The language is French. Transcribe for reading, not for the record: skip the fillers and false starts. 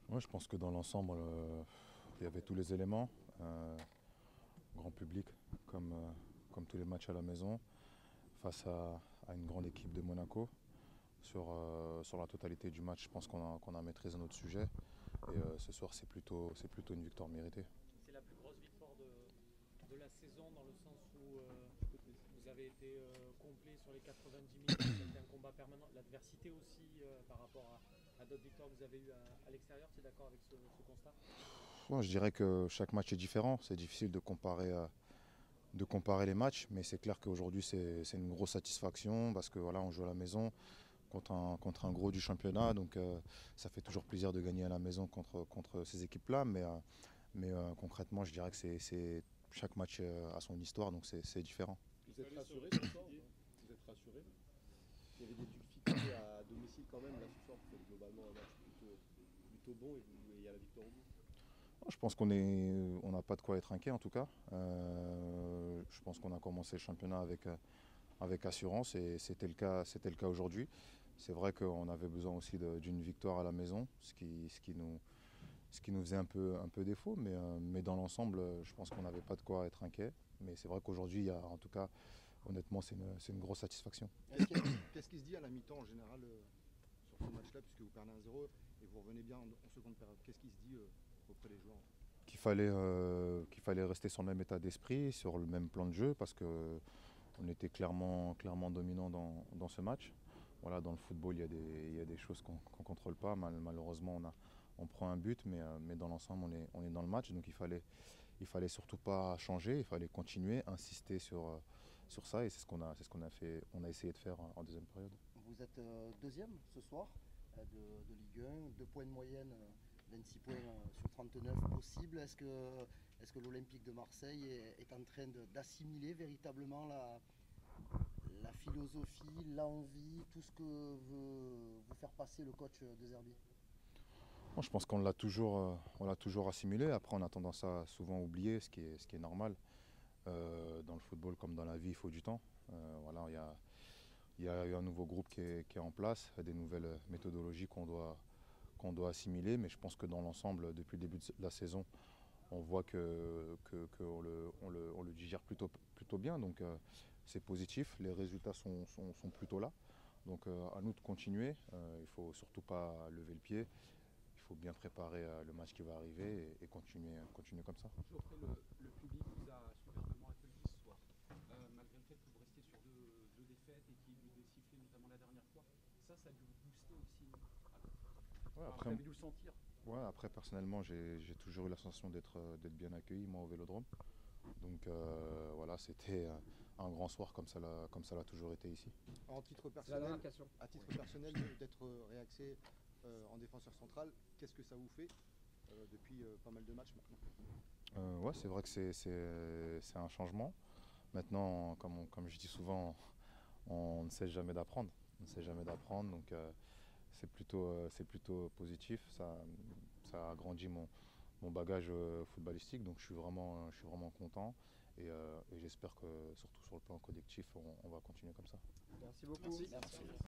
Ouais, je pense que dans l'ensemble, il y avait tous les éléments. Grand public, comme, comme tous les matchs à la maison, face à une grande équipe de Monaco. Sur la totalité du match, je pense qu'on a maîtrisé notre sujet. Et ce soir, c'est plutôt une victoire méritée. C'est la plus grosse victoire de la saison dans le sens où vous avez été complet sur les 90 minutes. C'était un combat permanent. L'adversité aussi par rapport à d'autres victoires que vous avez eues à l'extérieur. Tu es d'accord avec ce constat? Bon, je dirais que chaque match est différent. C'est difficile de comparer les matchs, mais c'est clair qu'aujourd'hui, c'est une grosse satisfaction parce que voilà, on joue à la maison contre un gros du championnat. Donc ça fait toujours plaisir de gagner à la maison contre ces équipes-là. Mais concrètement, je dirais que chaque match a son histoire, donc c'est différent. Vous êtes rassuré ce soir ou pas? Vous êtes rassuré? Il y avait des difficultés à domicile quand même. Là ce soir, vous faites globalement un match plutôt bon et il y a la victoire au bout. Je pense on n'a pas de quoi être inquiet en tout cas. Je pense qu'on a commencé le championnat avec assurance et c'était le cas aujourd'hui. C'est vrai qu'on avait besoin aussi d'une victoire à la maison, ce qui nous faisait un peu défaut, mais dans l'ensemble, je pense qu'on n'avait pas de quoi être inquiet. Mais c'est vrai qu'aujourd'hui, en tout cas, honnêtement, c'est une grosse satisfaction. Qu'est-ce qui se dit à la mi-temps en général sur ce match-là, puisque vous perdez 1-0 et vous revenez bien en seconde période? Qu'est-ce qui se dit auprès des joueurs? Qu'il fallait rester sur le même état d'esprit, sur le même plan de jeu, parce qu'on était clairement dominant dans ce match. Voilà, dans le football, il y a des choses qu'on ne contrôle pas. Malheureusement, on prend un but, mais dans l'ensemble, on est dans le match. Donc il fallait surtout pas changer, il fallait continuer, insister sur ça. Et c'est ce qu'on a fait, on a essayé de faire en deuxième période. Vous êtes deuxième ce soir de Ligue 1, 2 points de moyenne, 26 points sur 39 possible. Est-ce que l'Olympique de Marseille est en train d'assimiler véritablement la philosophie, l'envie, tout ce que veut vous faire passer le coach de Zerbi? Bon, je pense on l'a toujours assimilé. Après, on a tendance à souvent oublier, ce qui est normal. Dans le football comme dans la vie, il faut du temps. Voilà, il y a eu un nouveau groupe qui est en place, des nouvelles méthodologies qu'on doit assimiler, mais je pense que dans l'ensemble, depuis le début de la saison, on voit on le digère plutôt bien, donc c'est positif, les résultats sont plutôt là. Donc à nous de continuer, il ne faut surtout pas lever le pied, il faut bien préparer le match qui va arriver et continuer comme ça. Geoffrey, le public vous a superbement accueilli ce soir. Malgré le fait que vous restiez sur deux défaites et qu'il y ait eu des sifflets, notamment la dernière fois, ça a dû vous booster aussi. Ouais, Vous avez dû le sentir. Ouais, après personnellement, j'ai toujours eu la sensation d'être bien accueilli, moi, au Vélodrome. Donc voilà, c'était un grand soir comme ça l'a toujours été ici. En titre C'est la dernière personnel, question. à titre personnel, d'être réaxé en défenseur central, qu'est-ce que ça vous fait depuis pas mal de matchs maintenant? Ouais, c'est vrai que c'est un changement. Maintenant, comme je dis souvent, on ne sait jamais d'apprendre. On ne sait jamais d'apprendre, donc c'est plutôt positif. Ça agrandit mon bagage footballistique, donc je suis vraiment content. Et j'espère que surtout sur le plan collectif, on va continuer comme ça. Merci beaucoup. Merci.